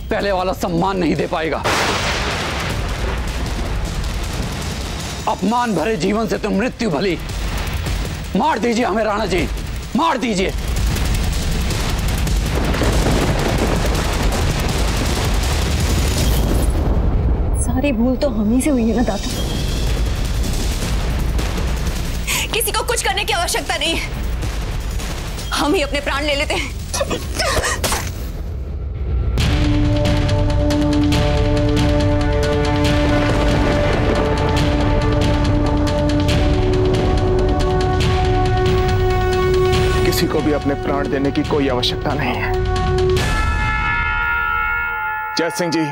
पहले वाला सम्मान नहीं दे पाएगा। अपमान भरे जीवन से तो मृत्यु भली। मार दीजिए हमें राणा जी, मार दीजिए। सारी भूल तो हम ही से हुई है ना दादा। किसी को कुछ करने की आवश्यकता नहीं है, हम ही अपने प्राण ले लेते हैं। किसी को भी अपने प्राण देने की कोई आवश्यकता नहीं है। जय सिंह जी,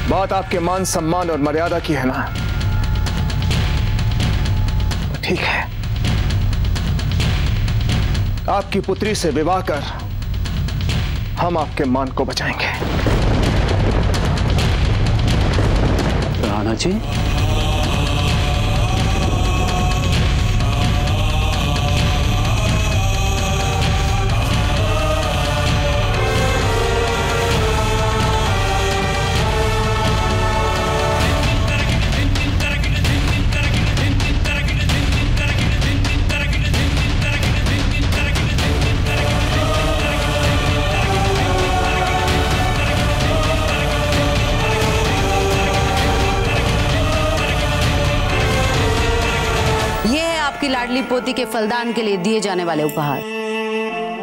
बात आपके मान सम्मान और मर्यादा की है ना, ठीक है। आपकी पुत्री से विवाह कर हम आपके मान को बचाएंगे। राणा जी, पोती के फलदान के लिए दिए जाने वाले उपहार,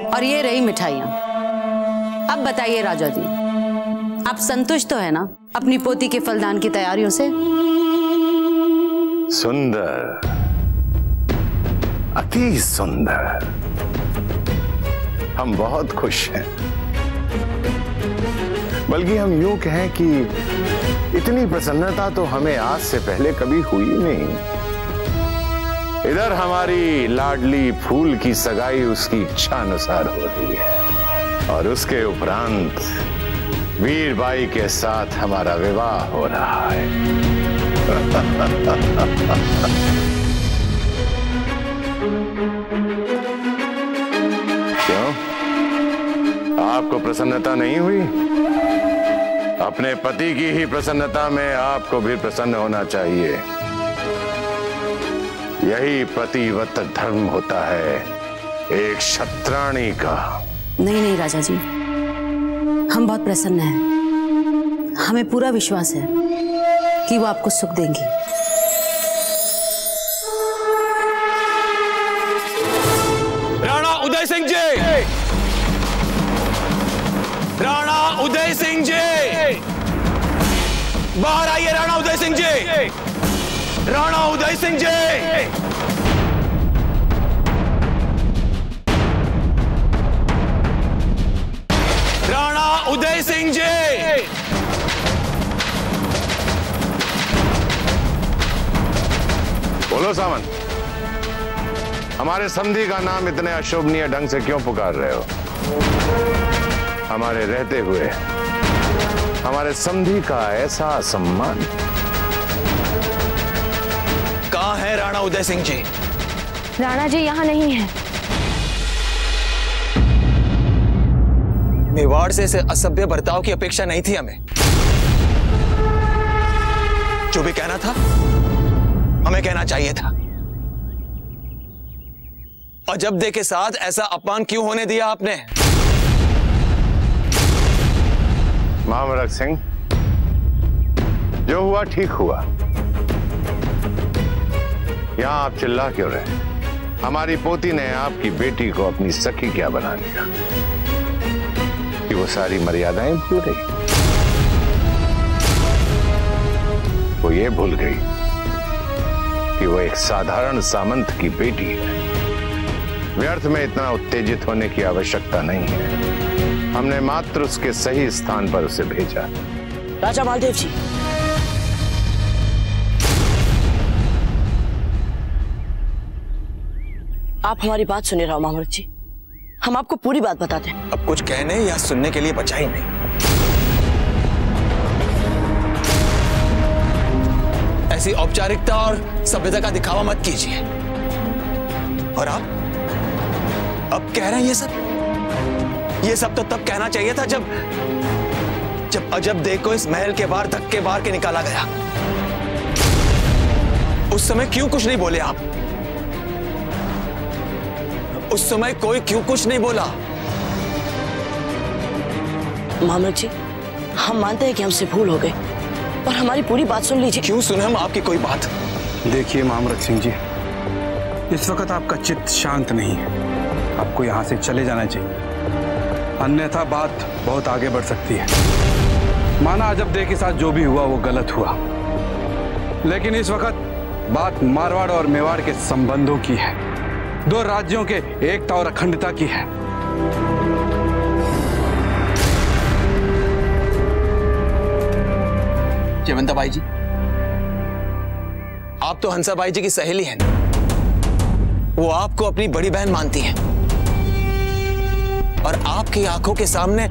और ये रही मिठाइयां। अब बताइए राजा जी, आप संतुष्ट तो है ना अपनी पोती के फलदान की तैयारियों से? सुंदर, अति सुंदर। हम बहुत खुश हैं। बल्कि हम यूं कहें कि इतनी प्रसन्नता तो हमें आज से पहले कभी हुई नहीं। इधर हमारी लाडली फूल की सगाई उसकी इच्छा अनुसार हो रही है, और उसके उपरांत वीरबाई के साथ हमारा विवाह हो रहा है। क्यों, आपको प्रसन्नता नहीं हुई? अपने पति की ही प्रसन्नता में आपको भी प्रसन्न होना चाहिए। यही पतिव्रत धर्म होता है एक क्षत्राणी का। नहीं नहीं राजा जी, हम बहुत प्रसन्न हैं। हमें पूरा विश्वास है कि वो आपको सुख देंगी। राणा उदय सिंह जी, राणा उदय सिंह जी, बाहर आइए। राणा उदय सिंह जी, राणा उदय सिंह जी। राणा उदय सिंह जी, बोलो सामंत, हमारे समधी का नाम इतने अशोभनीय ढंग से क्यों पुकार रहे हो? हमारे रहते हुए हमारे समधी का ऐसा सम्मान। कहां है राणा उदय सिंह जी? राणा जी यहाँ नहीं है। मेवाड़ से ऐसे असभ्य बर्ताव की अपेक्षा नहीं थी हमें। जो भी कहना था हमें कहना चाहिए था। अजबदे के साथ ऐसा अपमान क्यों होने दिया आपने? महामरक सिंह, जो हुआ ठीक हुआ। यहां आप चिल्ला क्यों रहे? हमारी पोती ने आपकी बेटी को अपनी सखी क्या बना लिया कि वो सारी मर्यादाएं भूल गई। वो ये भूल गई कि वो एक साधारण सामंत की बेटी है। व्यर्थ में इतना उत्तेजित होने की आवश्यकता नहीं है। हमने मात्र उसके सही स्थान पर उसे भेजा। राजा मालदेव जी, आप हमारी बात सुनिए। राव मामरक जी, हम आपको पूरी बात बताते हैं। अब कुछ कहने या सुनने के लिए बचा ही नहीं। ऐसी औपचारिकता और सभ्यता का दिखावा मत कीजिए। और आप अब कह रहे हैं ये सब तो तब कहना चाहिए था जब अजबदे को इस महल के बाहर धक्के मार के निकाला गया। उस समय क्यों कुछ नहीं बोले आप? उस समय कोई क्यों कुछ नहीं बोला? मामरक जी, हम मानते हैं कि हमसे भूल हो गई, पर हमारी पूरी बात सुन लीजिए। क्यों सुने हम आपकी कोई बात? देखिए महामरक सिंह जी, इस वक्त आपका चित्त शांत नहीं है। आपको यहाँ से चले जाना चाहिए, अन्यथा बात बहुत आगे बढ़ सकती है। माना अजबदे के साथ जो भी हुआ वो गलत हुआ, लेकिन इस वक्त बात मारवाड़ और मेवाड़ के संबंधों की है, दो राज्यों के एकता और अखंडता की है। जयवंताबाई जी, आप तो हंसाबाई जी की सहेली हैं। वो आपको अपनी बड़ी बहन मानती हैं, और आपकी आंखों के सामने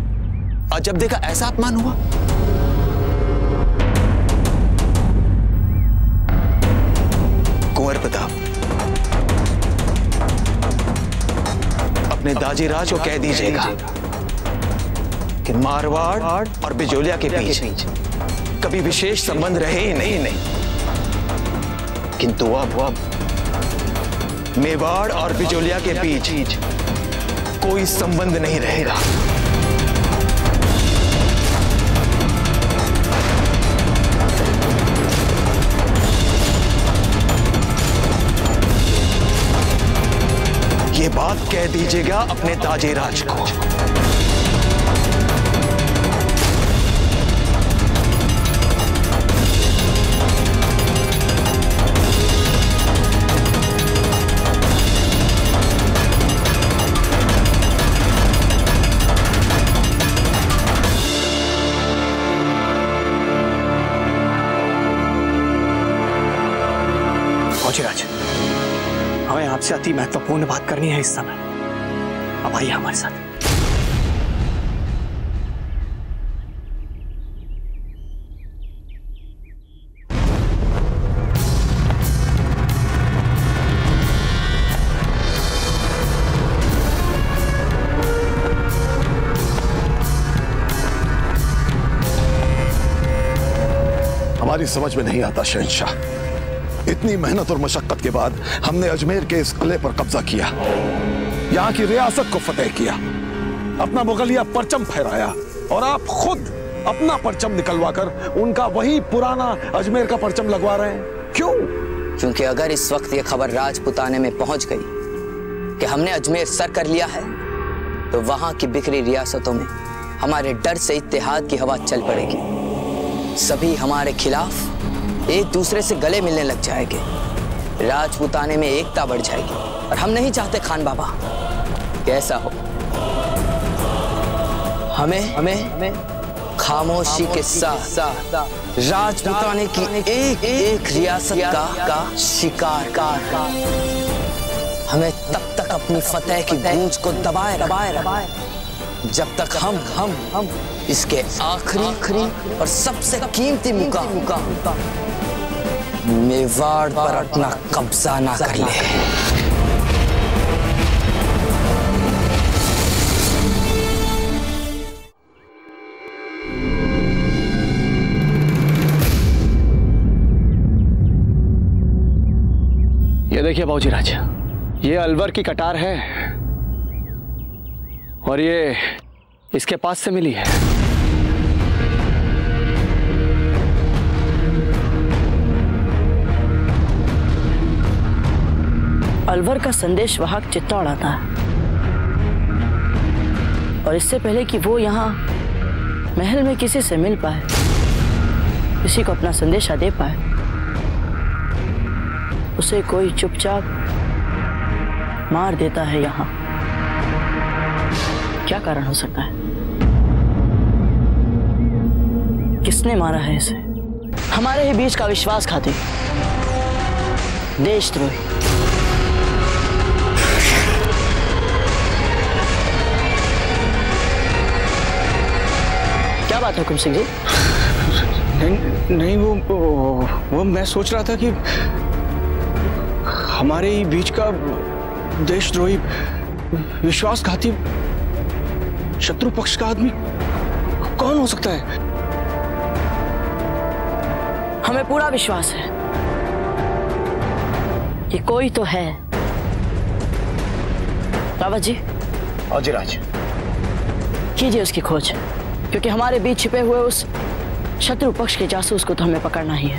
अजबदे का ऐसा अपमान हुआ। कुंवर प्रताप, अपने दाजीराज को कह दीजिएगा कि मारवाड़ और बिजोलिया के बीच कभी विशेष संबंध रहे ही नहीं। किंतु अब मेवाड़ और बिजोलिया के बीच कोई संबंध नहीं रहेगा। ये बात कह दीजिएगा अपने ताजे राज को। फौजीराज, हमें आपसे अति महत्वपूर्ण बात करनी है इस समय। अब आइए हमारे साथ। हमारी समझ में नहीं आता शहंशाह, इतनी मेहनत और मशक्कत के बाद हमने अजमेर के इस किले पर कब्जा किया, यहाँ की रियासत को फतेह किया, अपना मुगलिया परचम फहराया, और आप खुद अपना परचम निकलवाकर उनका वही पुराना अजमेर का परचम लगवा रहे हैं। क्यों? क्योंकि अगर इस वक्त ये खबर राजपुताने में पहुंच गई कि हमने अजमेर सर कर लिया है, तो वहां की बिखरी रियासतों में हमारे डर से इत्तेहाद की हवा चल पड़ेगी। सभी हमारे खिलाफ एक दूसरे से गले मिलने लग जाएंगे, राजपुताने में एकता बढ़ जाएगी, और हम नहीं चाहते खान बाबा कैसा हो। हमें खामोशी के साथ राजपुताने की एक एक रियासत का शिकार हमें तब तक अपनी फतेह की गूंज को दबाए जब तक हम इसके आखिरी और सबसे कीमती मुकाम मेवाड़ पर अपना कब्जा ना कर ले। ये देखिए बाबूजीराज, ये अलवर की कटार है और ये इसके पास से मिली है। अलवर का संदेश वाहक चित्तौड़ आता है, और इससे पहले कि वो यहाँ महल में किसी से मिल पाए, किसी को अपना संदेशा दे पाए, उसे कोई चुपचाप मार देता है। यहाँ क्या कारण हो सकता है? किसने मारा है इसे? हमारे ही बीच का विश्वासघाती, देशद्रोही। क्या बात है हुकुम सिंह जी? नहीं वो मैं सोच रहा था कि हमारे ही बीच का देशद्रोही, विश्वासघाती, शत्रु पक्ष का आदमी कौन हो सकता है? हमें पूरा विश्वास है कि कोई तो है। रावत जी। फौजीराज, कीजिए उसकी खोज, क्योंकि हमारे बीच छिपे हुए उस शत्रु पक्ष के जासूस को तो हमें पकड़ना ही है,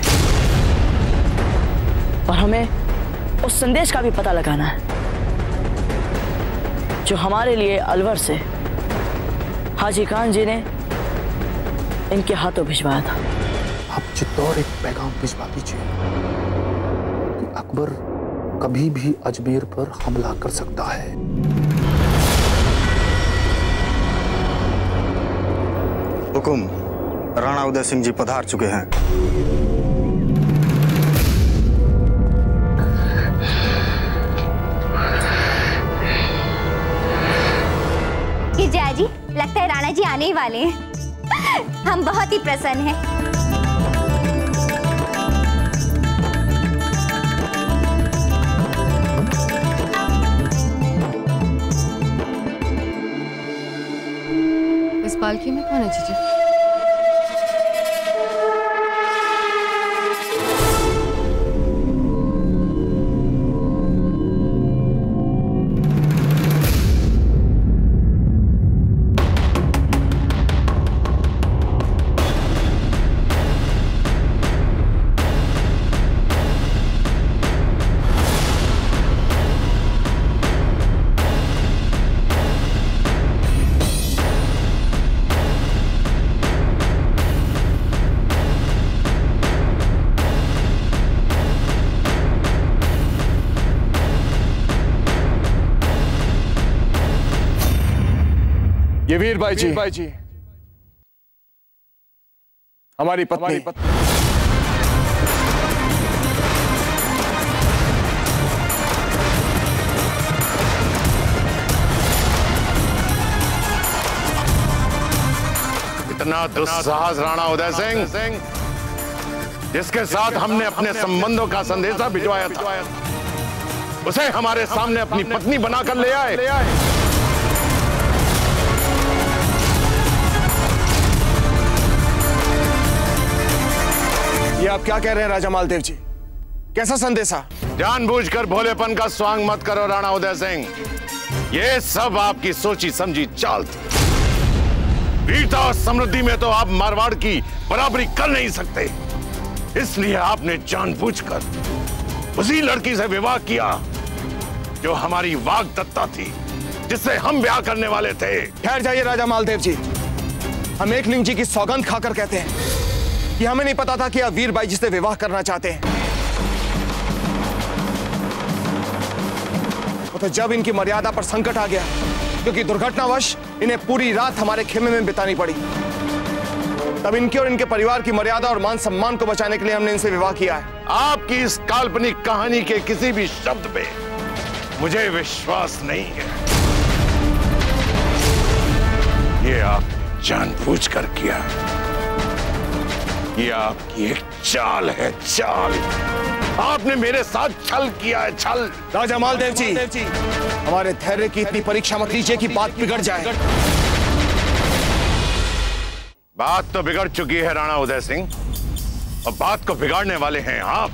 और हमें उस संदेश का भी पता लगाना है जो हमारे लिए अलवर से हाजी खान जी ने इनके हाथों भिजवाया था। आप चित्तौड़ एक पैगाम भिजवा दीजिए कि अकबर कभी भी अजमेर पर हमला कर सकता है। हुकुम, राणा उदय सिंह जी पधार चुके हैं। जया जी, लगता है राणा जी आने ही वाले हैं। हम बहुत ही प्रसन्न हैं। इस पालकी में कौन है जीजा? ये वीरबाई जी हमारी पत्नी। इतना दुस्साहस राणा उदय सिंह, जिसके साथ हमने अपने संबंधों का संदेशा भिजवाया था, उसे हमारे सामने अपनी पत्नी बनाकर ले आए। ये आप क्या कह रहे हैं राजा मालदेव जी? कैसा संदेशा? जानबूझकर भोलेपन का स्वांग मत करो राणा उदय सिंह। ये सब आपकी सोची समझी चाल थी। वीरता और समृद्धि में तो आप मारवाड़ की बराबरी कर नहीं सकते, इसलिए आपने जानबूझकर उसी लड़की से विवाह किया जो हमारी वाग्दत्ता थी, जिससे हम ब्याह करने वाले थे। ठहर जाइए राजा मालदेव जी, हम एकलिंग जी की सौगंध खाकर कहते हैं कि हमें नहीं पता था कि आप वीरबाई जी से विवाह करना चाहते हैं। तो जब इनकी मर्यादा पर संकट आ गया, क्योंकि दुर्घटनावश इन्हें पूरी रात हमारे खेमे में बितानी पड़ी, तब इनके और इनके परिवार की मर्यादा और मान सम्मान को बचाने के लिए हमने इनसे विवाह किया है। आपकी इस काल्पनिक कहानी के किसी भी शब्द पे मुझे विश्वास नहीं है। ये आप जानबूझकर किया, ये आपकी एक चाल है, चाल। आपने मेरे साथ छल किया है, छल। राजा मालदेव जी, हमारे धैर्य की इतनी परीक्षा मत लीजिए कि बात बिगड़ जाए। बात तो बिगड़ चुकी है राणा उदय सिंह, और बात को बिगाड़ने वाले हैं आप।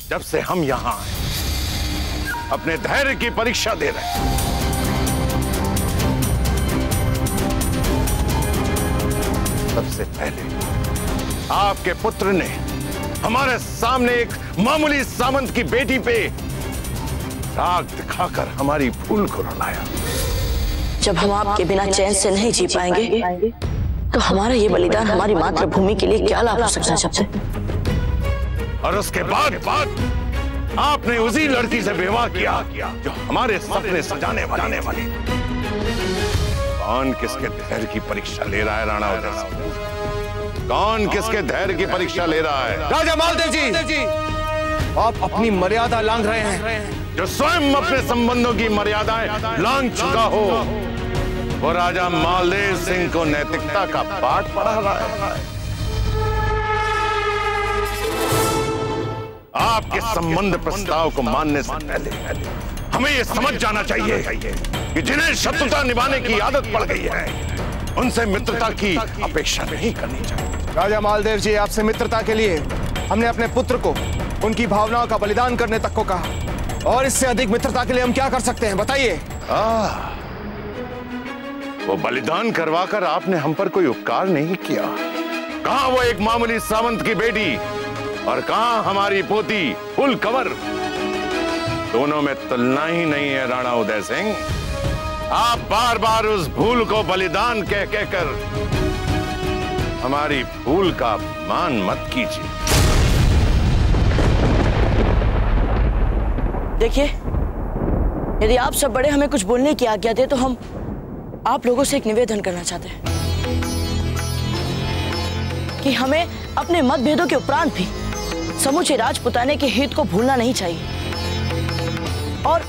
जब से हम यहां आए, अपने धैर्य की परीक्षा दे रहे हैं। सबसे पहले आपके पुत्र ने हमारे सामने एक मामूली सामंत की बेटी पे राग दिखाकर हमारी भूल को रुलाया। जब हम आपके बिना चैन से नहीं जी पाएंगे, तो हमारा ये बलिदान हमारी मातृभूमि के लिए क्या लाभ हो सकता है? और उसके बाद आपने उसी लड़की से विवाह किया जो हमारे सपने सजाने वाली। कौन किसके धैर्य की परीक्षा ले रहा है राणा उदय सिंह? कौन किसके धैर्य की परीक्षा ले रहा है? राजा मालदेव जी, आप अपनी मर्यादा लांघ रहे हैं। जो स्वयं अपने संबंधों की मर्यादाएं लांघ चुका हो, वो राजा मालदेव सिंह को नैतिकता का पाठ पढ़ा रहा है। आपके संबंध प्रस्ताव को मानने से पहले हमें यह समझ जाना चाहिए कि जिन्हें शत्रुता निभाने की आदत पड़ गई है, उनसे मित्रता की अपेक्षा नहीं करनी चाहिए। राजा मालदेव जी, आपसे मित्रता के लिए हमने अपने पुत्र को उनकी भावनाओं का बलिदान करने तक को कहा, और इससे अधिक मित्रता के लिए हम क्या कर सकते हैं, बताइए। वो बलिदान करवाकर आपने हम पर कोई उपकार नहीं किया। कहां वो एक मामूली सामंत की बेटी, और कहां हमारी पोती फूलकवर। दोनों में तुलना ही नहीं है राणा उदय सिंह। आप बार बार उस भूल को बलिदान कह कहकर हमारी भूल का अपमान मत कीजिए। देखिए, यदि आप सब बड़े हमें कुछ बोलने की आज्ञा दे, तो हम आप लोगों से एक निवेदन करना चाहते हैं कि हमें अपने मतभेदों के उपरांत भी समूचे राजपुताने के हित को भूलना नहीं चाहिए। और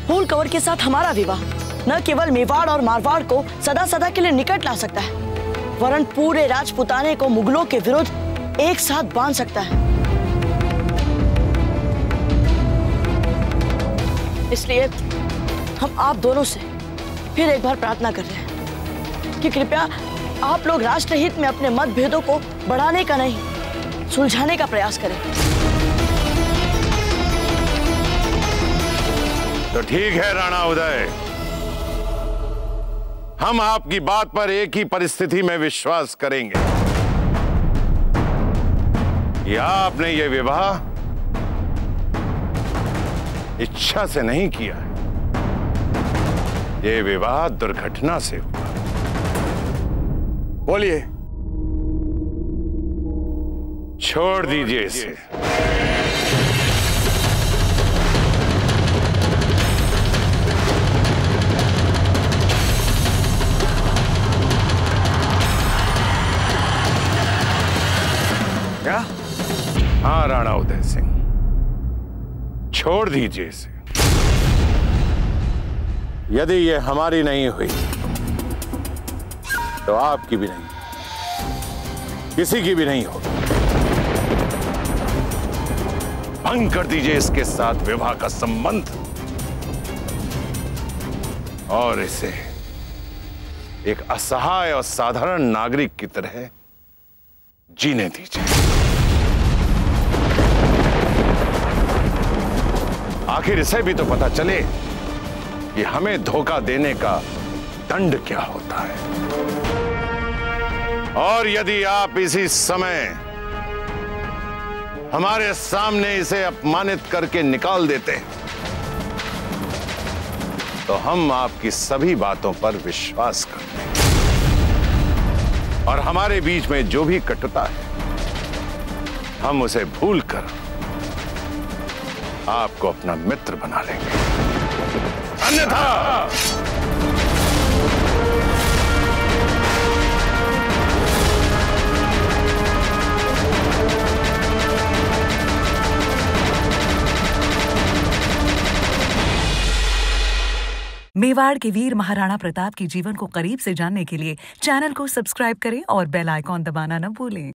फूलकवर के साथ हमारा विवाह न केवल मेवाड़ और मारवाड़ को सदा सदा के लिए निकट ला सकता है, वरन पूरे राजपुताने को मुगलों के विरुद्ध एक साथ बांध सकता है। इसलिए हम आप दोनों से फिर एक बार प्रार्थना कर रहे हैं कि कृपया आप लोग राष्ट्रहित में अपने मतभेदों को बढ़ाने का नहीं, सुलझाने का प्रयास करें। तो ठीक है राणा उदय, हम आपकी बात पर एक ही परिस्थिति में विश्वास करेंगे कि आपने ये विवाह इच्छा से नहीं किया, ये विवाह दुर्घटना से हुआ। बोलिए। छोड़ दीजिए इसे। हाँ राणा उदय सिंह, छोड़ दीजिए इसे। यदि ये हमारी नहीं हुई तो आपकी भी नहीं, किसी की भी नहीं होगी। भंग कर दीजिए इसके साथ विवाह का संबंध और इसे एक असहाय और साधारण नागरिक की तरह जीने दीजिए। आखिर इसे भी तो पता चले कि हमें धोखा देने का दंड क्या होता है। और यदि आप इसी समय हमारे सामने इसे अपमानित करके निकाल देते तो हम आपकी सभी बातों पर विश्वास करते हैं और हमारे बीच में जो भी कटुता है हम उसे भूलकर आपको अपना मित्र बना लेंगे। अन्यथा मेवाड़ के वीर महाराणा प्रताप के जीवन को करीब से जानने के लिए चैनल को सब्सक्राइब करें और बेल आइकॉन दबाना न भूलें।